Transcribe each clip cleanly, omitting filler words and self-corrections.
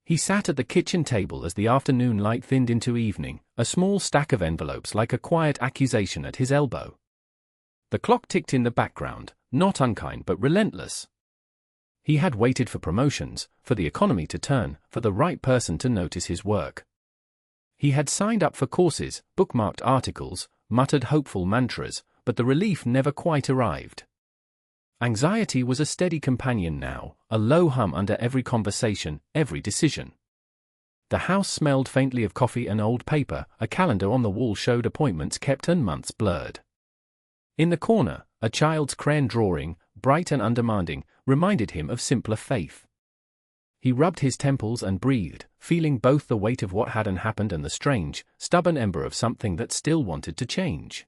He sat at the kitchen table as the afternoon light thinned into evening, a small stack of envelopes like a quiet accusation at his elbow. The clock ticked in the background, not unkind but relentless. He had waited for promotions, for the economy to turn, for the right person to notice his work. He had signed up for courses, bookmarked articles, muttered hopeful mantras, but the relief never quite arrived. Anxiety was a steady companion now, a low hum under every conversation, every decision. The house smelled faintly of coffee and old paper, a calendar on the wall showed appointments kept and months blurred. In the corner, a child's crayon drawing, bright and undemanding, reminded him of simpler faith. He rubbed his temples and breathed, feeling both the weight of what hadn't happened and the strange, stubborn ember of something that still wanted to change.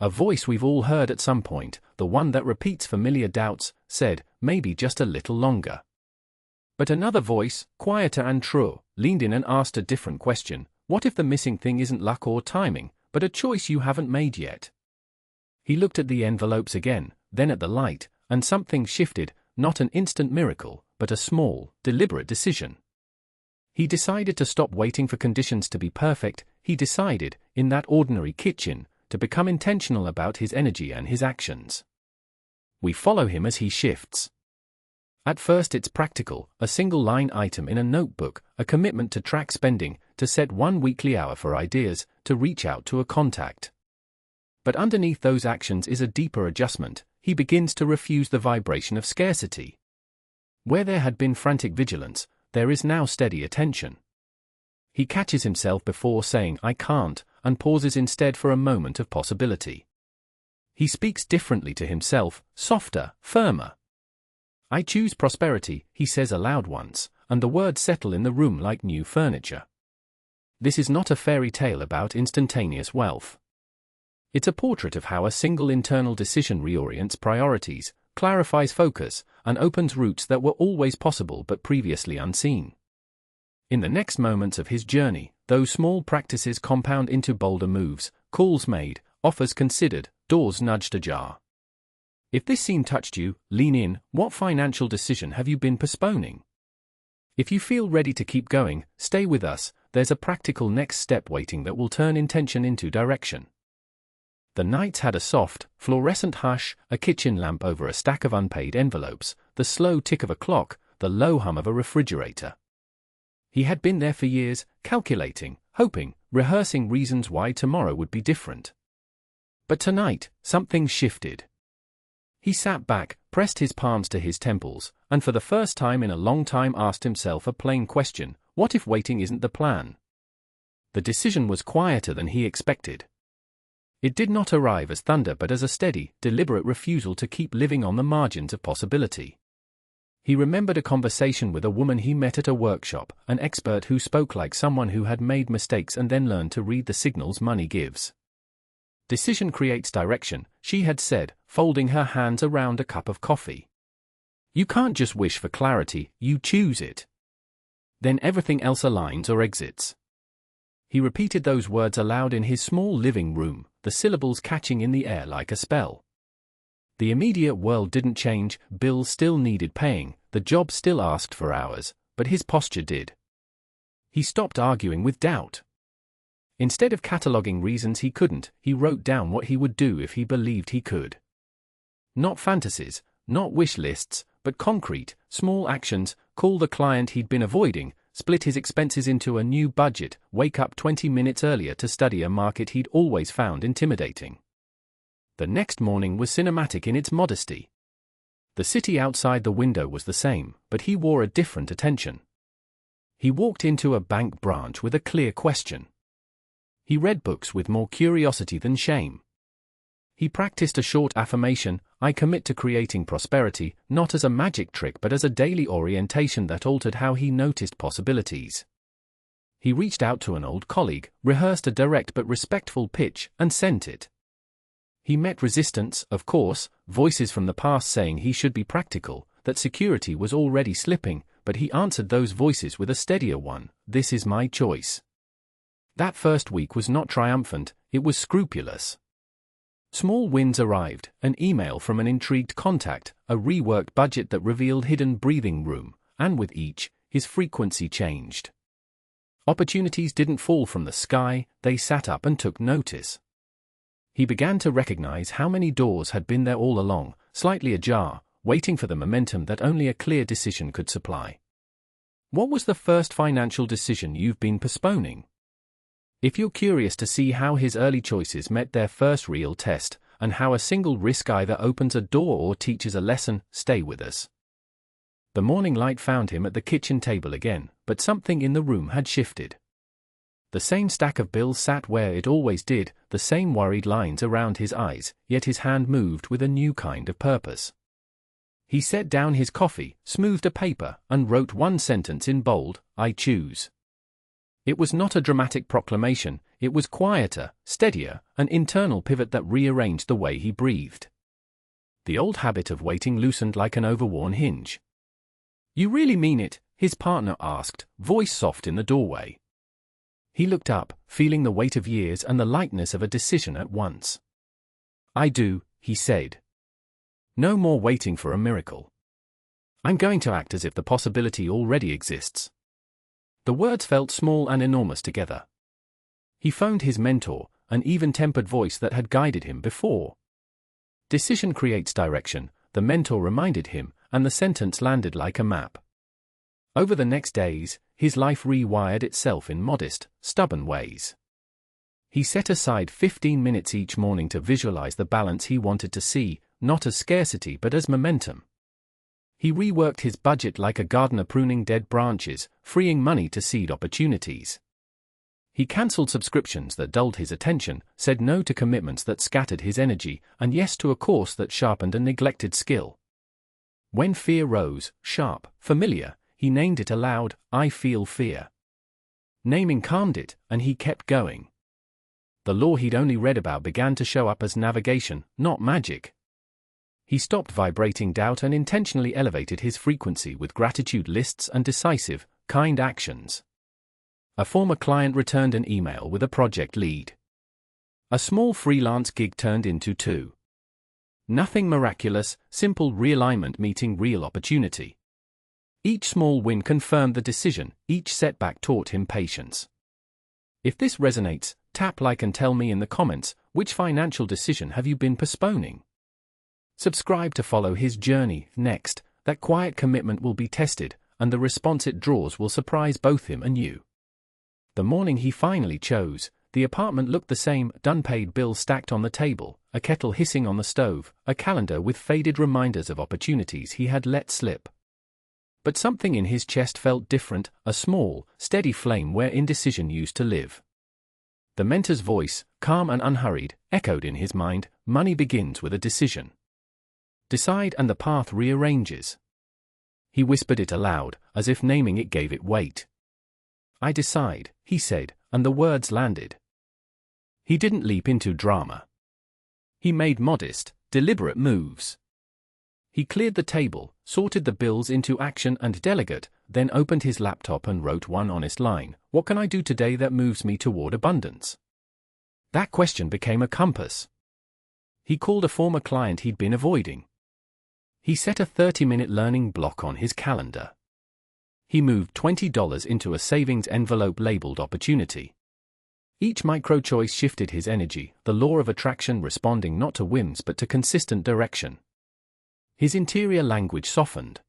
A voice we've all heard at some point, the one that repeats familiar doubts, said, maybe just a little longer. But another voice, quieter and truer, leaned in and asked a different question. What if the missing thing isn't luck or timing, but a choice you haven't made yet? He looked at the envelopes again, then at the light, and something shifted, not an instant miracle, but a small, deliberate decision. He decided to stop waiting for conditions to be perfect. He decided, in that ordinary kitchen, to become intentional about his energy and his actions. We follow him as he shifts. At first it's practical, a single-line item in a notebook, a commitment to track spending, to set one weekly hour for ideas, to reach out to a contact. But underneath those actions is a deeper adjustment. He begins to refuse the vibration of scarcity. Where there had been frantic vigilance, there is now steady attention. He catches himself before saying I can't, and pauses instead for a moment of possibility. He speaks differently to himself, softer, firmer. I choose prosperity, he says aloud once, and the words settle in the room like new furniture. This is not a fairy tale about instantaneous wealth. It's a portrait of how a single internal decision reorients priorities, clarifies focus, and opens routes that were always possible but previously unseen. In the next moments of his journey, those small practices compound into bolder moves, calls made, offers considered, doors nudged ajar. If this scene touched you, lean in. What financial decision have you been postponing? If you feel ready to keep going, stay with us. There's a practical next step waiting that will turn intention into direction. The nights had a soft, fluorescent hush, a kitchen lamp over a stack of unpaid envelopes, the slow tick of a clock, the low hum of a refrigerator. He had been there for years, calculating, hoping, rehearsing reasons why tomorrow would be different. But tonight, something shifted. He sat back, pressed his palms to his temples, and for the first time in a long time asked himself a plain question: what if waiting isn't the plan? The decision was quieter than he expected. It did not arrive as thunder but as a steady, deliberate refusal to keep living on the margins of possibility. He remembered a conversation with a woman he met at a workshop, an expert who spoke like someone who had made mistakes and then learned to read the signals money gives. Decision creates direction, she had said, folding her hands around a cup of coffee. You can't just wish for clarity, you choose it. Then everything else aligns or exits. He repeated those words aloud in his small living room, the syllables catching in the air like a spell. The immediate world didn't change, bills still needed paying, the job still asked for hours, but his posture did. He stopped arguing with doubt. Instead of cataloguing reasons he couldn't, he wrote down what he would do if he believed he could. Not fantasies, not wish lists, but concrete, small actions: call the client he'd been avoiding, split his expenses into a new budget, wake up 20 minutes earlier to study a market he'd always found intimidating. The next morning was cinematic in its modesty. The city outside the window was the same, but he wore a different attention. He walked into a bank branch with a clear question. He read books with more curiosity than shame. He practiced a short affirmation: I commit to creating prosperity, not as a magic trick but as a daily orientation that altered how he noticed possibilities. He reached out to an old colleague, rehearsed a direct but respectful pitch, and sent it. He met resistance, of course, voices from the past saying he should be practical, that security was already slipping, but he answered those voices with a steadier one: this is my choice. That first week was not triumphant, it was scrupulous. Small wins arrived: an email from an intrigued contact, a reworked budget that revealed hidden breathing room, and with each, his frequency changed. Opportunities didn't fall from the sky, they sat up and took notice. He began to recognize how many doors had been there all along, slightly ajar, waiting for the momentum that only a clear decision could supply. What was the first financial decision you've been postponing? If you're curious to see how his early choices met their first real test, and how a single risk either opens a door or teaches a lesson, stay with us. The morning light found him at the kitchen table again, but something in the room had shifted. The same stack of bills sat where it always did, the same worried lines around his eyes, yet his hand moved with a new kind of purpose. He set down his coffee, smoothed a paper, and wrote one sentence in bold, "I choose." It was not a dramatic proclamation, it was quieter, steadier, an internal pivot that rearranged the way he breathed. The old habit of waiting loosened like an overworn hinge. "You really mean it?" his partner asked, voice soft in the doorway. He looked up, feeling the weight of years and the lightness of a decision at once. "I do," he said. "No more waiting for a miracle. I'm going to act as if the possibility already exists." The words felt small and enormous together. He phoned his mentor, an even-tempered voice that had guided him before. "Decision creates direction," the mentor reminded him, and the sentence landed like a map. Over the next days, his life rewired itself in modest, stubborn ways. He set aside 15 minutes each morning to visualize the balance he wanted to see, not as scarcity but as momentum. He reworked his budget like a gardener pruning dead branches, freeing money to seed opportunities. He cancelled subscriptions that dulled his attention, said no to commitments that scattered his energy, and yes to a course that sharpened a neglected skill. When fear rose, sharp, familiar, he named it aloud, "I feel fear." Naming calmed it, and he kept going. The law he'd only read about began to show up as navigation, not magic. He stopped vibrating doubt and intentionally elevated his frequency with gratitude lists and decisive, kind actions. A former client returned an email with a project lead. A small freelance gig turned into two. Nothing miraculous, simple realignment meeting real opportunity. Each small win confirmed the decision, each setback taught him patience. If this resonates, tap like and tell me in the comments, which financial decision have you been postponing? Subscribe to follow his journey. Next, that quiet commitment will be tested, and the response it draws will surprise both him and you. The morning he finally chose, the apartment looked the same, unpaid bills stacked on the table, a kettle hissing on the stove, a calendar with faded reminders of opportunities he had let slip. But something in his chest felt different, a small, steady flame where indecision used to live. The mentor's voice, calm and unhurried, echoed in his mind, "Money begins with a decision. Decide and the path rearranges." He whispered it aloud, as if naming it gave it weight. "I decide," he said, and the words landed. He didn't leap into drama. He made modest, deliberate moves. He cleared the table, sorted the bills into action and delegate, then opened his laptop and wrote one honest line, "What can I do today that moves me toward abundance?" That question became a compass. He called a former client he'd been avoiding. He set a 30-minute learning block on his calendar. He moved $20 into a savings envelope labeled opportunity. Each micro-choice shifted his energy, the law of attraction responding not to whims but to consistent direction. His interior language softened.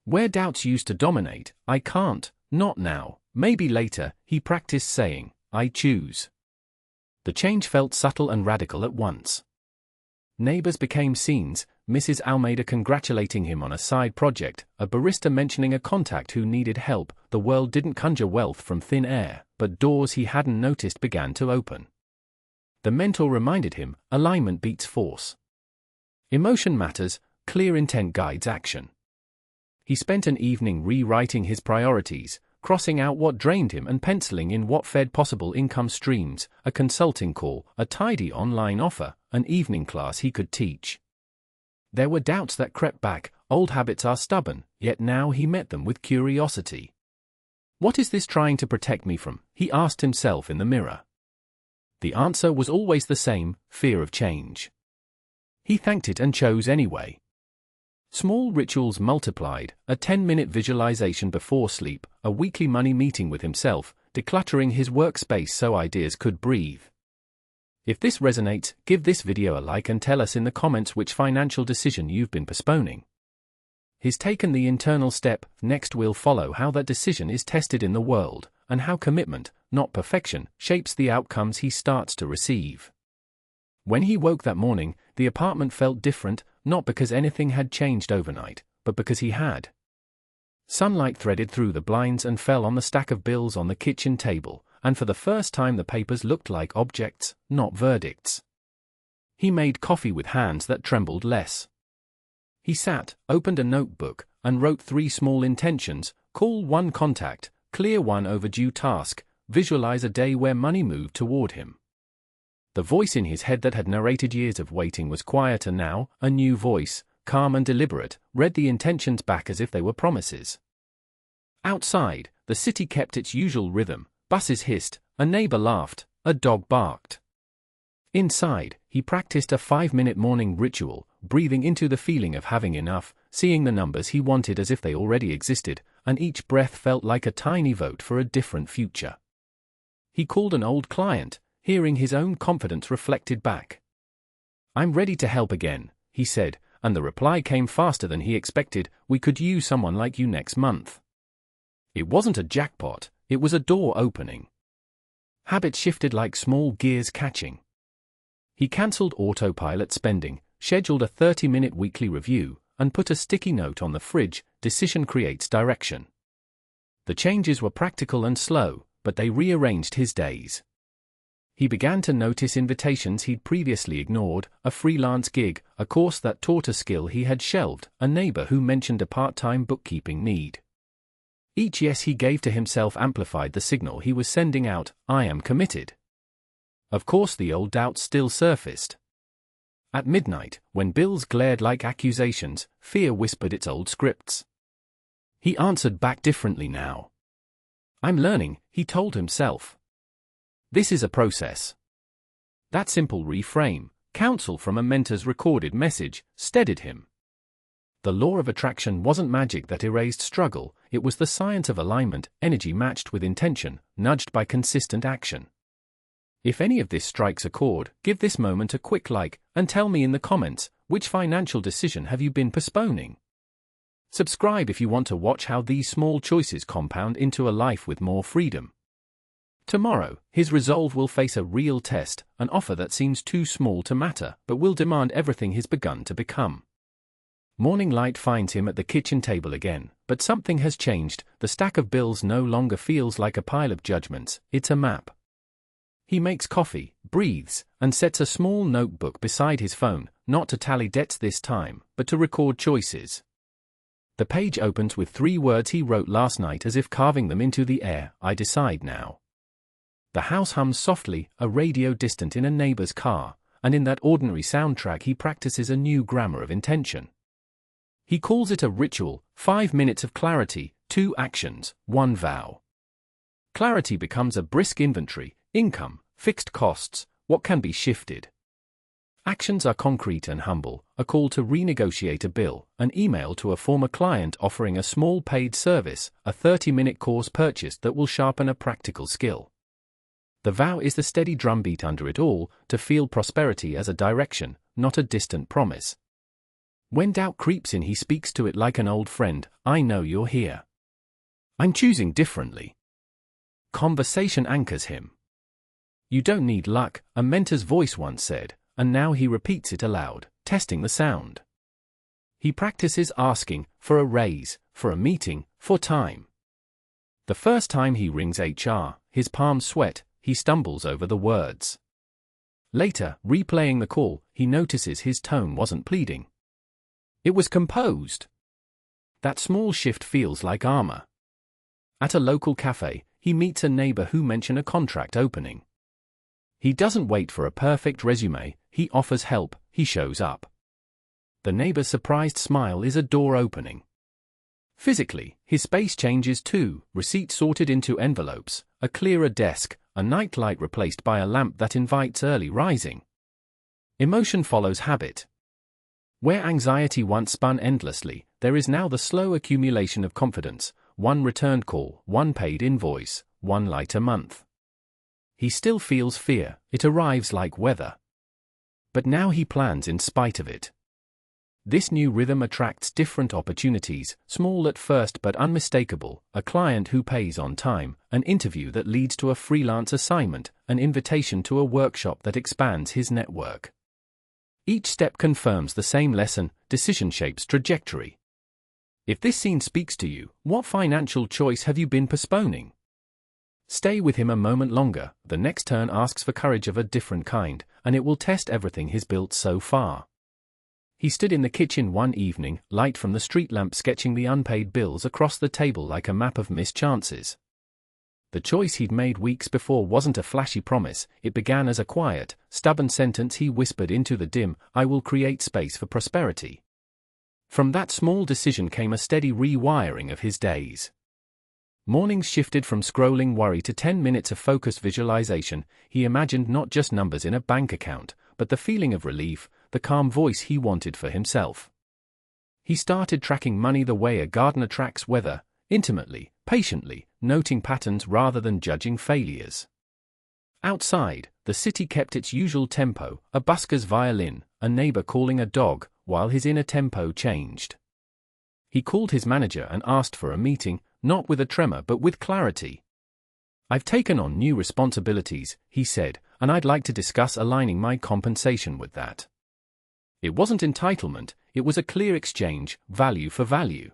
Where doubts used to dominate, "I can't, not now, maybe later," he practiced saying, "I choose." The change felt subtle and radical at once. Neighbors became scenes, Mrs. Almeida congratulating him on a side project, a barista mentioning a contact who needed help. The world didn't conjure wealth from thin air, but doors he hadn't noticed began to open. The mentor reminded him, alignment beats force. Emotion matters, clear intent guides action. He spent an evening rewriting his priorities, crossing out what drained him and penciling in what fed possible income streams, a consulting call, a tidy online offer, an evening class he could teach. There were doubts that crept back, old habits are stubborn, yet now he met them with curiosity. What is this trying to protect me from? He asked himself in the mirror. The answer was always the same, fear of change. He thanked it and chose anyway. Small rituals multiplied, a 10-minute visualization before sleep, a weekly money meeting with himself, decluttering his workspace so ideas could breathe. If this resonates, give this video a like and tell us in the comments which financial decision you've been postponing. He's taken the internal step, next we'll follow how that decision is tested in the world, and how commitment, not perfection, shapes the outcomes he starts to receive. When he woke that morning, the apartment felt different, not because anything had changed overnight, but because he had. Sunlight threaded through the blinds and fell on the stack of bills on the kitchen table, and for the first time the papers looked like objects, not verdicts. He made coffee with hands that trembled less. He sat, opened a notebook, and wrote 3 small intentions: call 1 contact, clear 1 overdue task, visualize a day where money moved toward him. The voice in his head that had narrated years of waiting was quieter now. A new voice, calm and deliberate, read the intentions back as if they were promises. Outside, the city kept its usual rhythm. Buses hissed, a neighbor laughed, a dog barked. Inside, he practiced a 5-minute morning ritual, breathing into the feeling of having enough, seeing the numbers he wanted as if they already existed, and each breath felt like a tiny vote for a different future. He called an old client, hearing his own confidence reflected back. "I'm ready to help again," he said, and the reply came faster than he expected. "We could use someone like you next month." It wasn't a jackpot, it was a door opening. Habits shifted like small gears catching. He cancelled autopilot spending, scheduled a 30-minute weekly review, and put a sticky note on the fridge: decision creates direction. The changes were practical and slow, but they rearranged his days. He began to notice invitations he'd previously ignored: a freelance gig, a course that taught a skill he had shelved, a neighbor who mentioned a part-time bookkeeping need. Each yes he gave to himself amplified the signal he was sending out: I am committed. Of course, the old doubts still surfaced. At midnight, when bills glared like accusations, fear whispered its old scripts. He answered back differently now. "I'm learning," he told himself. "This is a process." That simple reframe, counsel from a mentor's recorded message, steadied him. The law of attraction wasn't magic that erased struggle, it was the science of alignment, energy matched with intention, nudged by consistent action. If any of this strikes a chord, give this moment a quick like, and tell me in the comments, which financial decision have you been postponing? Subscribe if you want to watch how these small choices compound into a life with more freedom. Tomorrow, his resolve will face a real test, an offer that seems too small to matter, but will demand everything he's begun to become. Morning light finds him at the kitchen table again, but something has changed. The stack of bills no longer feels like a pile of judgments, it's a map. He makes coffee, breathes, and sets a small notebook beside his phone, not to tally debts this time, but to record choices. The page opens with 3 words he wrote last night as if carving them into the air: I decide now. The house hums softly, a radio distant in a neighbor's car, and in that ordinary soundtrack he practices a new grammar of intention. He calls it a ritual: 5 minutes of clarity, 2 actions, 1 vow. Clarity becomes a brisk inventory: income, fixed costs, what can be shifted. Actions are concrete and humble: a call to renegotiate a bill, an email to a former client offering a small paid service, a 30-minute course purchased that will sharpen a practical skill. The vow is the steady drumbeat under it all, to feel prosperity as a direction, not a distant promise. When doubt creeps in, he speaks to it like an old friend: I know you're here. I'm choosing differently. Conversation anchors him. You don't need luck, a mentor's voice once said, and now he repeats it aloud, testing the sound. He practices asking, for a raise, for a meeting, for time. The first time he rings HR, his palms sweat, he stumbles over the words. Later, replaying the call, he notices his tone wasn't pleading. It was composed. That small shift feels like armor. At a local cafe, he meets a neighbor who mentions a contract opening. He doesn't wait for a perfect resume, he offers help, he shows up. The neighbor's surprised smile is a door opening. Physically, his space changes too: receipts sorted into envelopes, a clearer desk, a nightlight replaced by a lamp that invites early rising. Emotion follows habit. Where anxiety once spun endlessly, there is now the slow accumulation of confidence: one returned call, one paid invoice, one lighter month. He still feels fear, it arrives like weather. But now he plans in spite of it. This new rhythm attracts different opportunities, small at first but unmistakable: a client who pays on time, an interview that leads to a freelance assignment, an invitation to a workshop that expands his network. Each step confirms the same lesson: decision shapes trajectory. If this scene speaks to you, what financial choice have you been postponing? Stay with him a moment longer. The next turn asks for courage of a different kind, and it will test everything he's built so far. He stood in the kitchen one evening, light from the street lamp sketching the unpaid bills across the table like a map of missed chances. The choice he'd made weeks before wasn't a flashy promise. It began as a quiet, stubborn sentence he whispered into the dim: "I will create space for prosperity." From that small decision came a steady rewiring of his days. Mornings shifted from scrolling worry to 10 minutes of focused visualization. He imagined not just numbers in a bank account, but the feeling of relief, the calm voice he wanted for himself. He started tracking money the way a gardener tracks weather, intimately, patiently, noting patterns rather than judging failures. Outside, the city kept its usual tempo: a busker's violin, a neighbor calling a dog, while his inner tempo changed. He called his manager and asked for a meeting, not with a tremor but with clarity. "I've taken on new responsibilities," he said, "and I'd like to discuss aligning my compensation with that." It wasn't entitlement, it was a clear exchange, value for value.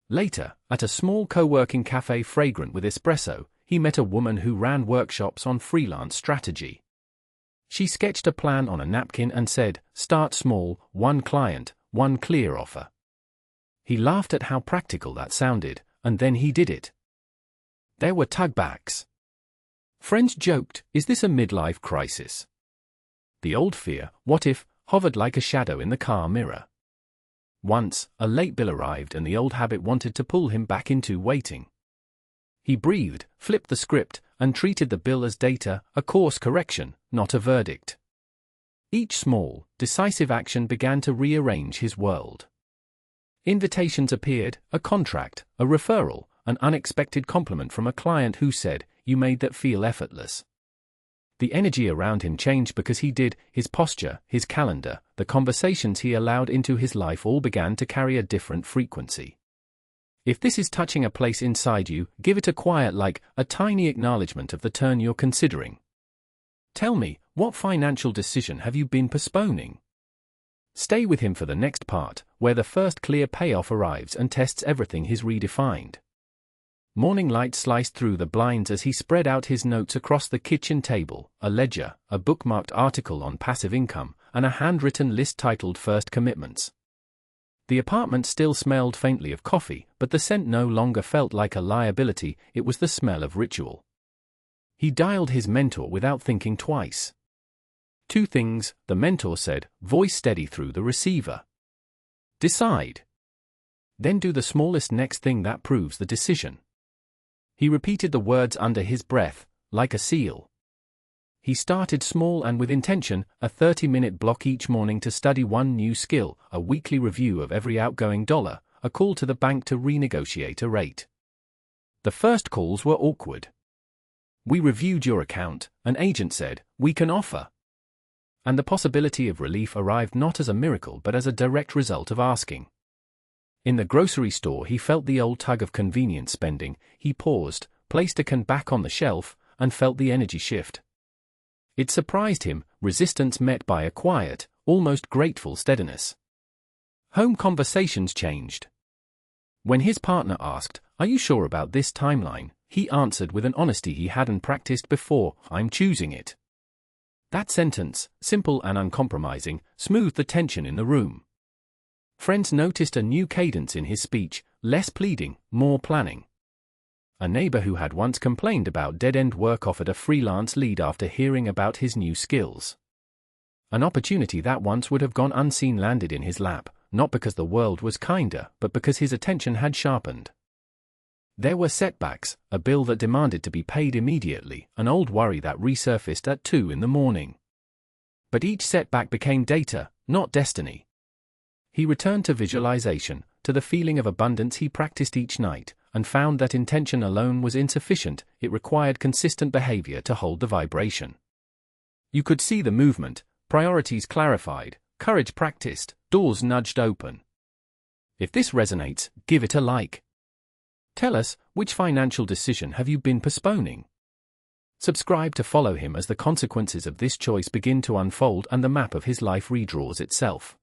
Later, at a small co-working cafe fragrant with espresso, he met a woman who ran workshops on freelance strategy. She sketched a plan on a napkin and said, "Start small, one client, one clear offer." He laughed at how practical that sounded, and then he did it. There were tugbacks. Friends joked, "Is this a midlife crisis?" The old fear, "What if?" hovered like a shadow in the car mirror. Once, a late bill arrived and the old habit wanted to pull him back into waiting. He breathed, flipped the script, and treated the bill as data, a course correction, not a verdict. Each small, decisive action began to rearrange his world. Invitations appeared, a contract, a referral, an unexpected compliment from a client who said, "You made that feel effortless." The energy around him changed because he did. His posture, his calendar, the conversations he allowed into his life all began to carry a different frequency. If this is touching a place inside you, give it a quiet like, a tiny acknowledgement of the turn you're considering. Tell me, what financial decision have you been postponing? Stay with him for the next part, where the first clear payoff arrives and tests everything he's redefined. Morning light sliced through the blinds as he spread out his notes across the kitchen table: a ledger, a bookmarked article on passive income, and a handwritten list titled First Commitments. The apartment still smelled faintly of coffee, but the scent no longer felt like a liability, it was the smell of ritual. He dialed his mentor without thinking twice. "Two things," the mentor said, voice steady through the receiver. "Decide. Then do the smallest next thing that proves the decision." He repeated the words under his breath, like a seal. He started small and with intention: a 30-minute block each morning to study one new skill, a weekly review of every outgoing dollar, a call to the bank to renegotiate a rate. The first calls were awkward. "We reviewed your account," an agent said, "we can offer." And the possibility of relief arrived not as a miracle but as a direct result of asking. In the grocery store he felt the old tug of convenience spending. He paused, placed a can back on the shelf, and felt the energy shift. It surprised him, resistance met by a quiet, almost grateful steadiness. Home conversations changed. When his partner asked, "Are you sure about this timeline?" he answered with an honesty he hadn't practiced before, "I'm choosing it." That sentence, simple and uncompromising, smoothed the tension in the room. Friends noticed a new cadence in his speech, less pleading, more planning. A neighbor who had once complained about dead-end work offered a freelance lead after hearing about his new skills. An opportunity that once would have gone unseen landed in his lap, not because the world was kinder, but because his attention had sharpened. There were setbacks, a bill that demanded to be paid immediately, an old worry that resurfaced at 2 in the morning. But each setback became data, not destiny. He returned to visualization, to the feeling of abundance he practiced each night, and found that intention alone was insufficient. It required consistent behavior to hold the vibration. You could see the movement, priorities clarified, courage practiced, doors nudged open. If this resonates, give it a like. Tell us, which financial decision have you been postponing? Subscribe to follow him as the consequences of this choice begin to unfold and the map of his life redraws itself.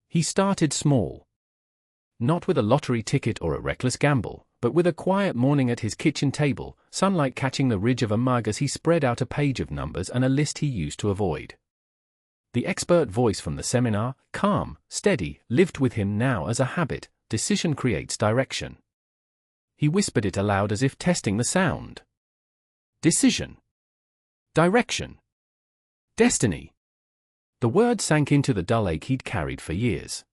He started small. Not with a lottery ticket or a reckless gamble, but with a quiet morning at his kitchen table, sunlight catching the ridge of a mug as he spread out a page of numbers and a list he used to avoid. The expert voice from the seminar, calm, steady, lived with him now as a habit. Decision creates direction. He whispered it aloud as if testing the sound. Decision. Direction. Destiny. The word sank into the dull ache he'd carried for years.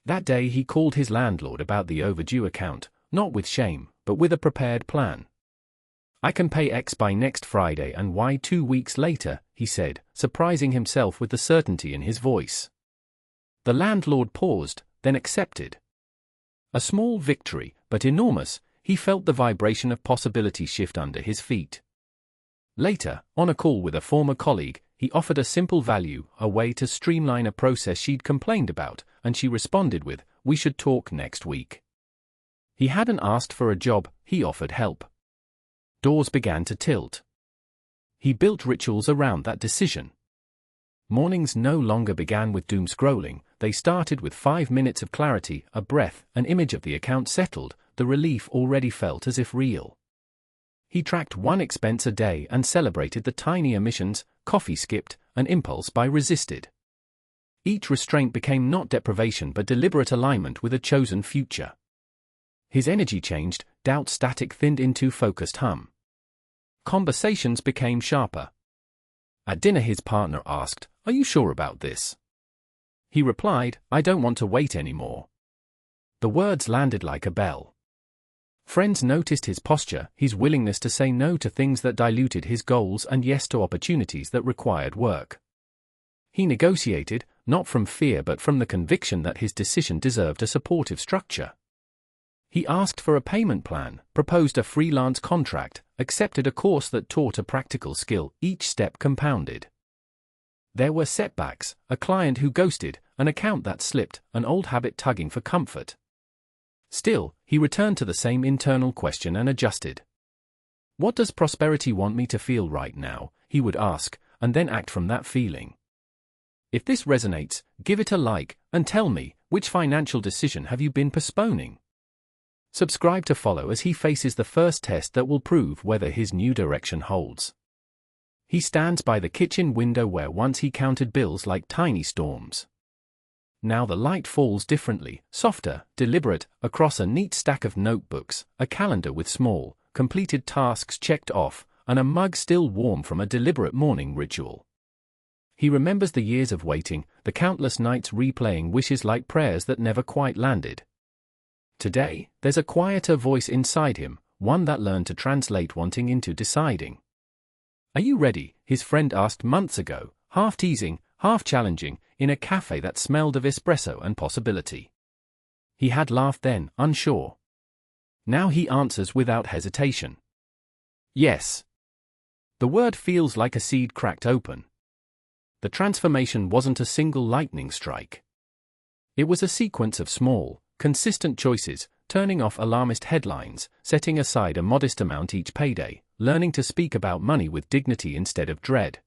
That day he called his landlord about the overdue account, not with shame, but with a prepared plan. "I can pay X by next Friday and Y 2 weeks later," he said, surprising himself with the certainty in his voice. The landlord paused, then accepted. A small victory, but enormous. He felt the vibration of possibility shift under his feet. Later, on a call with a former colleague, he offered a simple value, a way to streamline a process she'd complained about, and she responded with, "We should talk next week." He hadn't asked for a job, he offered help. Doors began to tilt. He built rituals around that decision. Mornings no longer began with doom scrolling, they started with 5 minutes of clarity, a breath, an image of the account settled. The relief already felt as if real. He tracked one expense a day and celebrated the tiny omissions, coffee skipped, an impulse buy resisted. Each restraint became not deprivation but deliberate alignment with a chosen future. His energy changed, doubt static thinned into focused hum. Conversations became sharper. At dinner his partner asked, "Are you sure about this?" He replied, "I don't want to wait anymore." The words landed like a bell. Friends noticed his posture, his willingness to say no to things that diluted his goals and yes to opportunities that required work. He negotiated, not from fear but from the conviction that his decision deserved a supportive structure. He asked for a payment plan, proposed a freelance contract, accepted a course that taught a practical skill, each step compounded. There were setbacks, a client who ghosted, an account that slipped, an old habit tugging for comfort. Still, he returned to the same internal question and adjusted. "What does prosperity want me to feel right now?" he would ask, and then act from that feeling. If this resonates, give it a like, and tell me, which financial decision have you been postponing? Subscribe to follow as he faces the first test that will prove whether his new direction holds. He stands by the kitchen window where once he counted bills like tiny storms. Now the light falls differently, softer, deliberate, across a neat stack of notebooks, a calendar with small, completed tasks checked off, and a mug still warm from a deliberate morning ritual. He remembers the years of waiting, the countless nights replaying wishes like prayers that never quite landed. Today, there's a quieter voice inside him, one that learned to translate wanting into deciding. "Are you ready?" his friend asked months ago, half teasing, half challenging, in a cafe that smelled of espresso and possibility. He had laughed then, unsure. Now he answers without hesitation. Yes. The word feels like a seed cracked open. The transformation wasn't a single lightning strike. It was a sequence of small, consistent choices, turning off alarmist headlines, setting aside a modest amount each payday, learning to speak about money with dignity instead of dread.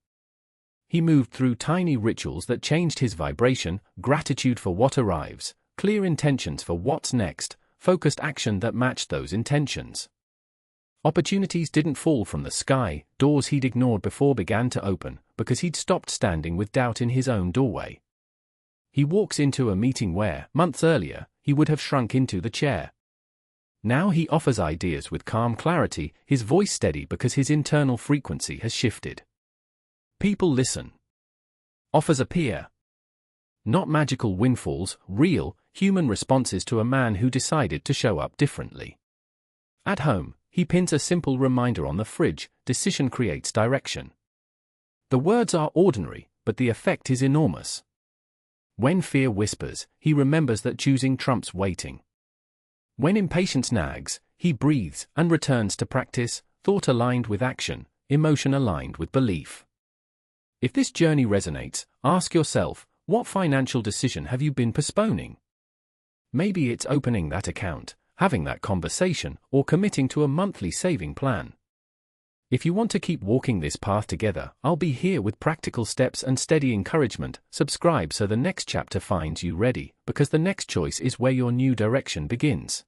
He moved through tiny rituals that changed his vibration, gratitude for what arrives, clear intentions for what's next, focused action that matched those intentions. Opportunities didn't fall from the sky, doors he'd ignored before began to open, because he'd stopped standing with doubt in his own doorway. He walks into a meeting where, months earlier, he would have shrunk into the chair. Now he offers ideas with calm clarity, his voice steady because his internal frequency has shifted. People listen. Offers appear. Not magical windfalls, real, human responses to a man who decided to show up differently. At home, he pins a simple reminder on the fridge: decision creates direction. The words are ordinary, but the effect is enormous. When fear whispers, he remembers that choosing trumps waiting. When impatience nags, he breathes and returns to practice, thought aligned with action, emotion aligned with belief. If this journey resonates, ask yourself, what financial decision have you been postponing? Maybe it's opening that account, having that conversation, or committing to a monthly saving plan. If you want to keep walking this path together, I'll be here with practical steps and steady encouragement. Subscribe so the next chapter finds you ready, because the next choice is where your new direction begins.